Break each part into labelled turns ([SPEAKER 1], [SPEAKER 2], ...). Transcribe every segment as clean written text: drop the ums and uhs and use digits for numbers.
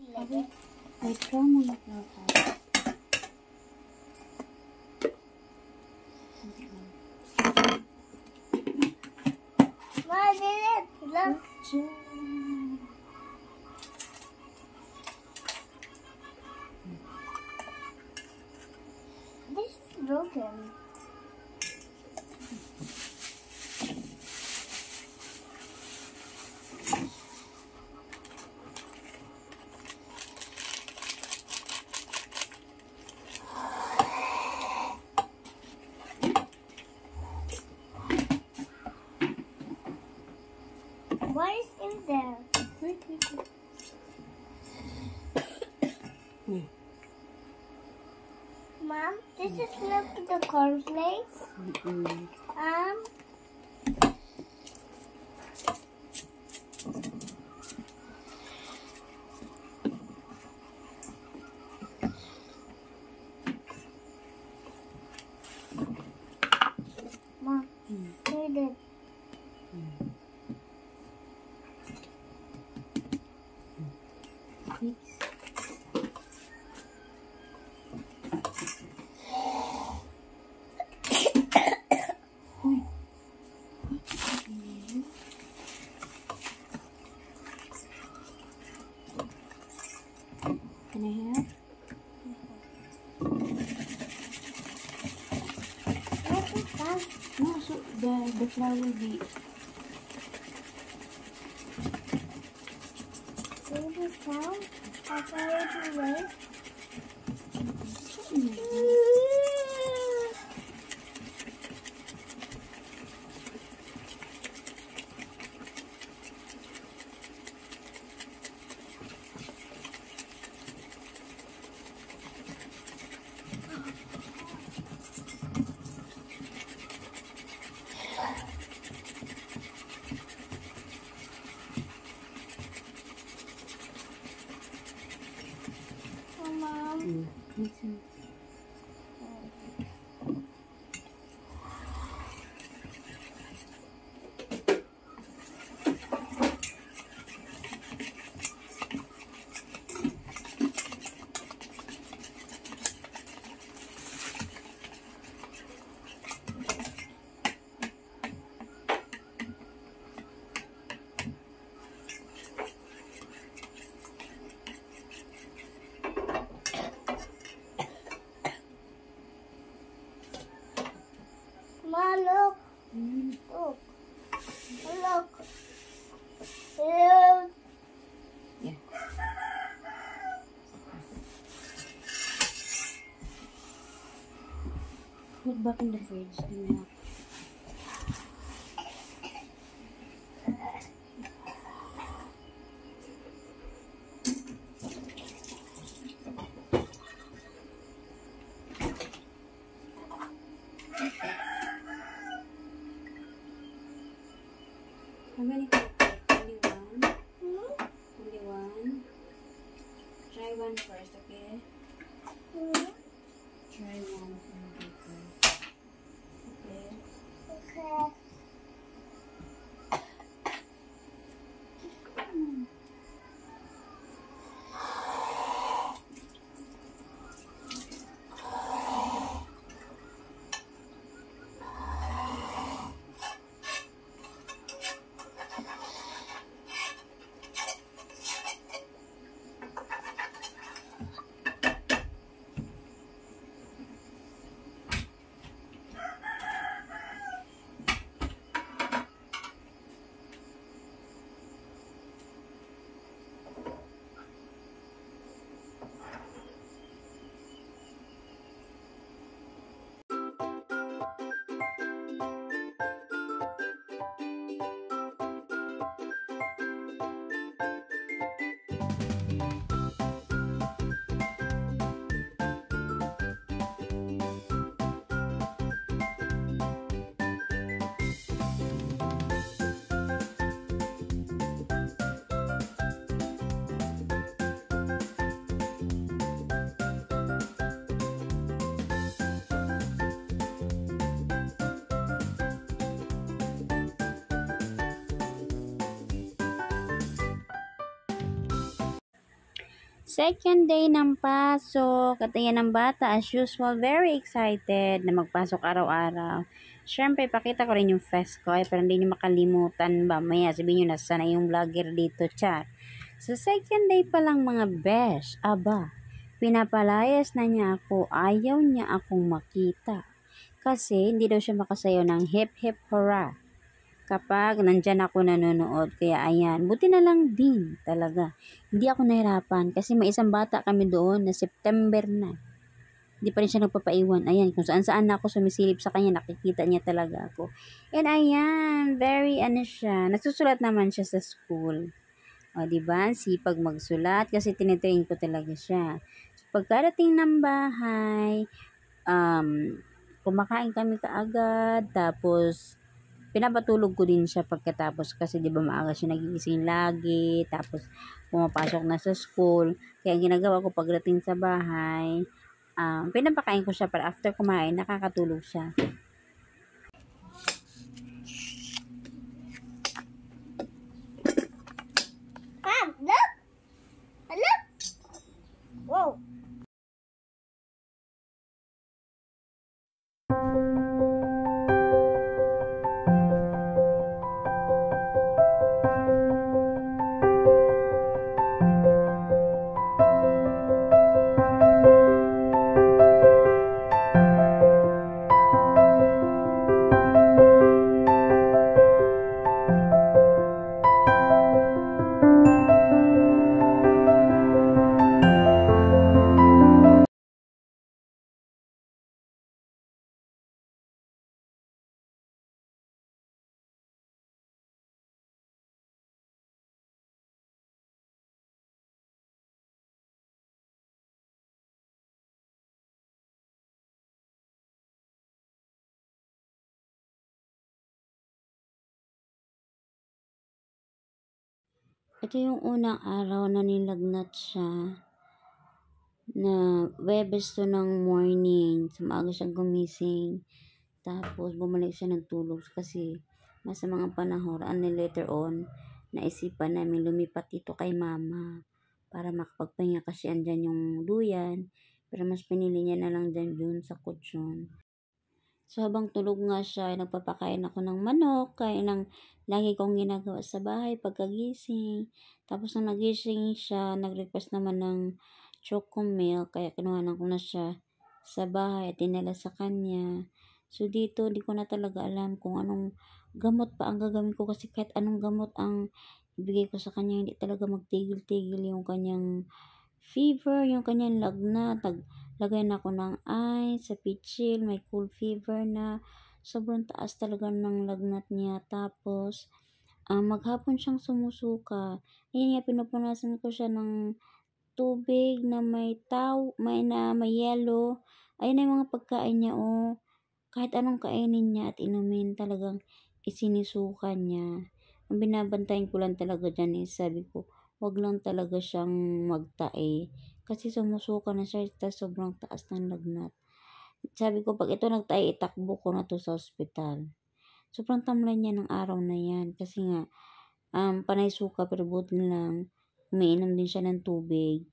[SPEAKER 1] Okay. Wait ka muna po ako.
[SPEAKER 2] Maliit lang. This is broken. What is in there?
[SPEAKER 1] Wait.
[SPEAKER 2] Mom, this is not the cornflakes. Mom, read it.
[SPEAKER 1] Can I have?
[SPEAKER 2] What is that?
[SPEAKER 1] No, so the flower will be.
[SPEAKER 2] Baby sound? I thought it was. Mom.
[SPEAKER 1] Listen.
[SPEAKER 2] Ma, look. Look. Look. Look.
[SPEAKER 1] Yeah. Put back in the fridge. Then have. How many cupcakes? Only one? Only one? Try one first, okay? Try one first. Okay?
[SPEAKER 2] Okay.
[SPEAKER 1] Second day ng pasok at ayan ang bata as usual, very excited na magpasok araw-araw. Siyempre, pakita ko rin yung face ko pero hindi nyo makalimutan ba, maya sabihin nyo na sana yung vlogger dito, chat. So, second day pa lang mga besh, aba, pinapalayas na niya ako, ayaw niya akong makita. Kasi hindi daw siya makasayaw ng hip hip hurrah kapag nandyan ako nanonood. Kaya ayan, buti na lang din talaga. Hindi ako nahirapan kasi may isang bata kami doon na September na. Hindi pa rin siya nagpapaiwan. Ayan, kung saan saan na ako sumisilip sa kanya, nakikita niya talaga ako. And ayan, very ano siya, nagsusulat naman siya sa school. O, diba? Sipag magsulat kasi tinitrain ko talaga siya. So, pagkarating ng bahay, kumakain kami kaagad, tapos pinapatulog ko din siya pagkatapos kasi 'di ba maaga siya nagigising lagi, tapos pumapasok na sa school. Kaya ang ginagawa ko pagdating sa bahay, pinapakain ko siya para after kumain nakakatulog siya.
[SPEAKER 2] Mom, look! Look! Whoa!
[SPEAKER 1] Ito yung unang araw na nilagnat siya na Webes to ng morning. So, maaga siyang gumising. Tapos, bumalik siya ng tulog kasi nasa mga panahon, and then later on, naisipan namin lumipat dito kay mama para makapagpahinga kasi andyan yung duyan. Pero mas pinili niya na lang dyan sa kutsyon. So, habang tulog nga siya, nagpapakain ako ng manok, kaya ng lagi kong ginagawa sa bahay pagkagising. Tapos, nung nagising siya, nag-request naman ng choco milk, kaya kinuhanan ko na siya sa bahay at dinala sa kanya. So, dito, di ko na talaga alam kung anong gamot pa ang gagamit ko kasi kahit anong gamot ang ibigay ko sa kanya, hindi talaga magtigil-tigil yung kanyang fever, yung kanyang lagnat. Naglagay na ako ng ice sa pitchil, may cool fever na. Sobrang taas talaga ng lagnat niya. Tapos, maghapon siyang sumusuka. Ayun nga, pinupunasan ko siya ng tubig na may yellow. Ayun na yung mga pagkain niya, oh. Kahit anong kainin niya at inumin, talagang isinisuka niya. Ang binabantayan ko lang talaga dyan is sabi ko, wag lang talaga siyang magtae. Kasi sumusuka na siya, sobrang taas ng lagnat. Sabi ko, pag ito nagtae, itakbo ko na to sa ospital. Sobrang tamlay niya ng araw na yan. Kasi nga, panay suka, pero buti lang, umiinom din siya ng tubig.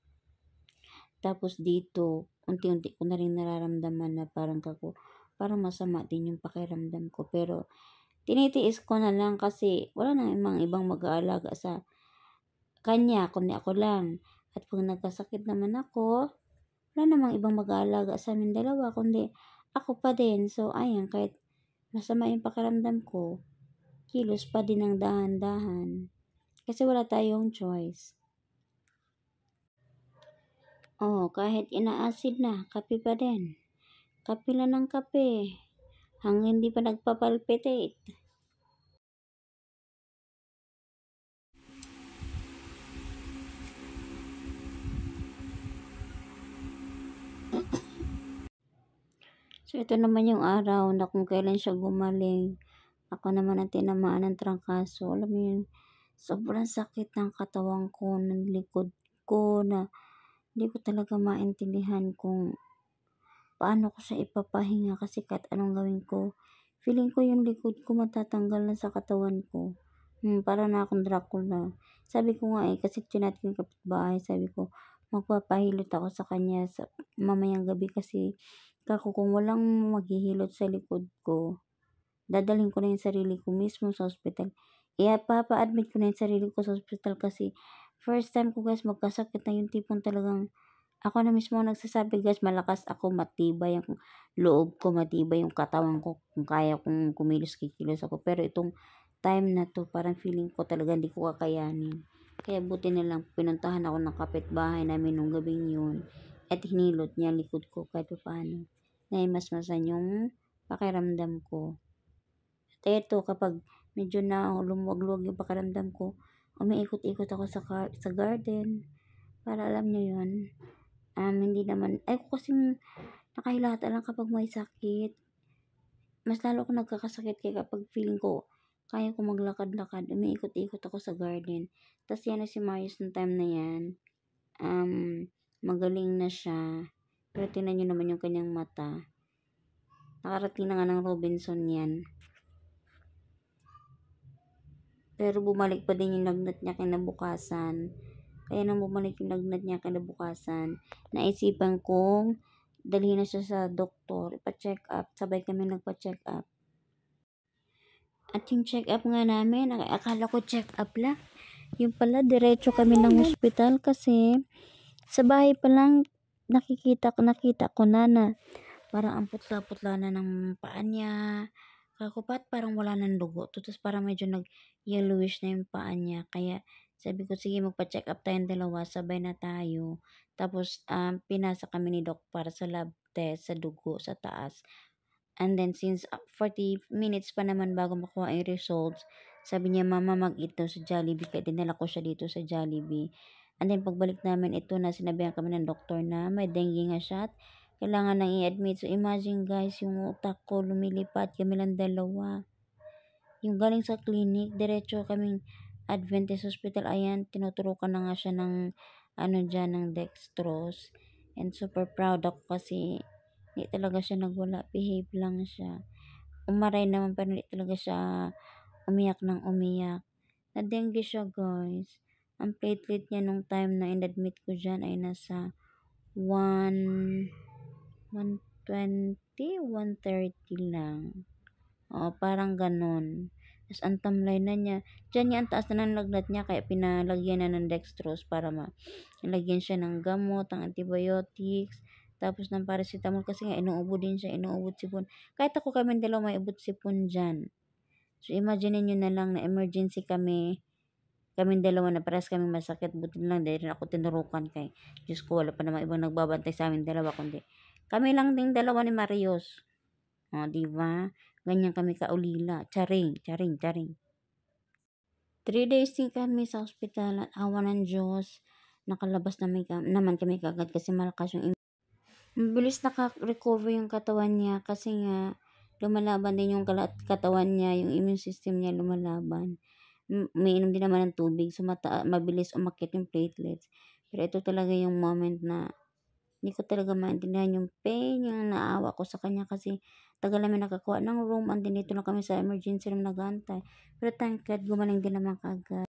[SPEAKER 1] Tapos dito, unti-unti ko na rin nararamdaman na parang masama din yung pakiramdam ko. Pero, tinitiis ko na lang kasi wala nang ibang mag-aalaga sa kanya, kundi ako lang. At pag nagkasakit naman ako, wala namang ibang mag-aalaga sa amin dalawa, kundi ako pa din. So, ayan, kahit masama yung pakiramdam ko, kilos pa din ng dahan-dahan. Kasi wala tayong choice. Oh, kahit ina-acid na, kape pa din. Kape lang ng kape. Hanggang hindi pa nagpapalpitate. So, ito naman yung araw na kung kailan siya gumaling. Ako naman ang tinamaan ng trangkaso. Alam mo yun, sobrang sakit ng katawan ko, ng likod ko, na hindi ko talaga maintindihan kung paano ko siya ipapahinga kasi kahit anong gawin ko, feeling ko yung likod ko matatanggal na sa katawan ko. Para na akong Dracula. Sabi ko nga kasi chinat ko yung kapitbahay, sabi ko, magpapahilot ako sa kanya sa mamayang gabi kasi kung walang maghihilot sa likod ko, dadalhin ko na yung sarili ko mismo sa ospital. Papa-admit ko na yung sarili ko sa ospital kasi first time ko guys magkasakit na yung tipong talagang ako na mismo nagsasabi guys, malakas ako, matibay ang loob ko, matibay yung katawan ko, kung kaya kong kumilos, kikilos ako. Pero itong time na to, parang feeling ko talaga hindi ko kakayanin. Kaya buti na lang, pinuntahan ako ng kapitbahay namin nung gabing yun. At hinilot niya likod ko kahit paano. Naimasmasan yung pakiramdam ko. At eto, kapag medyo na lumuwag-luwag yung pakiramdam ko, umiikot-ikot ako sa garden. Para alam nyo yun, hindi naman, ay ko kasing nakahilata lang kapag may sakit. Mas lalo ako nagkakasakit kaya kapag feeling ko, kaya ko maglakad-lakad, umiikot-ikot ako sa garden. Tapos yan na si Marius ng time na yan, magaling na siya. Pero tingnan nyo naman yung kanyang mata. Nakarating na nga ng Robinson yan. Pero bumalik pa din yung lagnat niya kinabukasan. Kaya nang bumalik yung lagnat niya kinabukasan, naisipan kong dalhin na siya sa doktor, ipa-check up. Sabay kami nagpa-check up. At yung check up nga namin, akala ko check up lang. Yung pala, diretso kami ng hospital kasi sa bahay pa lang nakita ko na parang ang putla-putla na ng paa niya. Kakupat parang wala ng dugo. Tapos parang medyo nag-yellowish na yung paa niya. Kaya sabi ko, sige magpa-check up tayong dalawa. Sabay na tayo. Tapos pinasa kami ni Doc para sa lab test sa dugo sa taas. And then since 40 minutes pa naman bago makuha yung results, sabi niya, mama mag-eat daw sa Jollibee. Kaya dinala ko siya dito sa Jollibee. And then pagbalik namin, ito na sinabihan kami ng doktor na may dengue nga siya at kailangan nang i-admit. So imagine guys, yung utak ko lumilipat kami lang dalawa. Yung galing sa clinic, diretso kaming Adventist Hospital. Ayan, tinuturukan na nga siya ng ng dextrose. And super proud ako kasi hindi talaga siya nagwala, behave lang siya. Umaray naman pero hindi talaga siya umiyak ng umiyak. Na-dengue siya guys. Ang platelet niya nung time na in-admit ko dyan ay nasa 120, 130 lang. Oo, parang ganun. Tapos ang tamlay na niya. Diyan niya ang taas na ng lagnat niya kaya pinalagyan na ng dextrose para malagyan siya ng gamot, ng antibiotics, tapos ng paracetamol kasi nga inuubo din siya, inuubot sipon. Kahit ako kami dalawa may ubot sipon dyan. So imagine niyo na lang na emergency kaming dalawa na parehas kaming masakit. Buti lang dahil rin ako tinurukan kay Diyos ko, wala pa namang ibang nagbabantay sa amin dalawa kundi kami lang ding dalawa ni Marius. O, diba? Ganyan kami kaulila. Charing, charing, charing. 3 days din kami sa ospital at awa ng Diyos. Nakalabas naman kami kagad kasi malakas yung mabilis naka-recover yung katawan niya kasi nga lumalaban din yung katawan niya, yung immune system niya lumalaban. Umiinom din naman ng tubig, so mabilis umakyat yung platelets. Pero ito talaga yung moment na hindi ko talaga maintindihan yung pain, yung naawa ko sa kanya kasi tagal namin nakakuha ng room and dito na kami sa emergency room nag-aantay. Pero thank God, gumaling din naman kagad.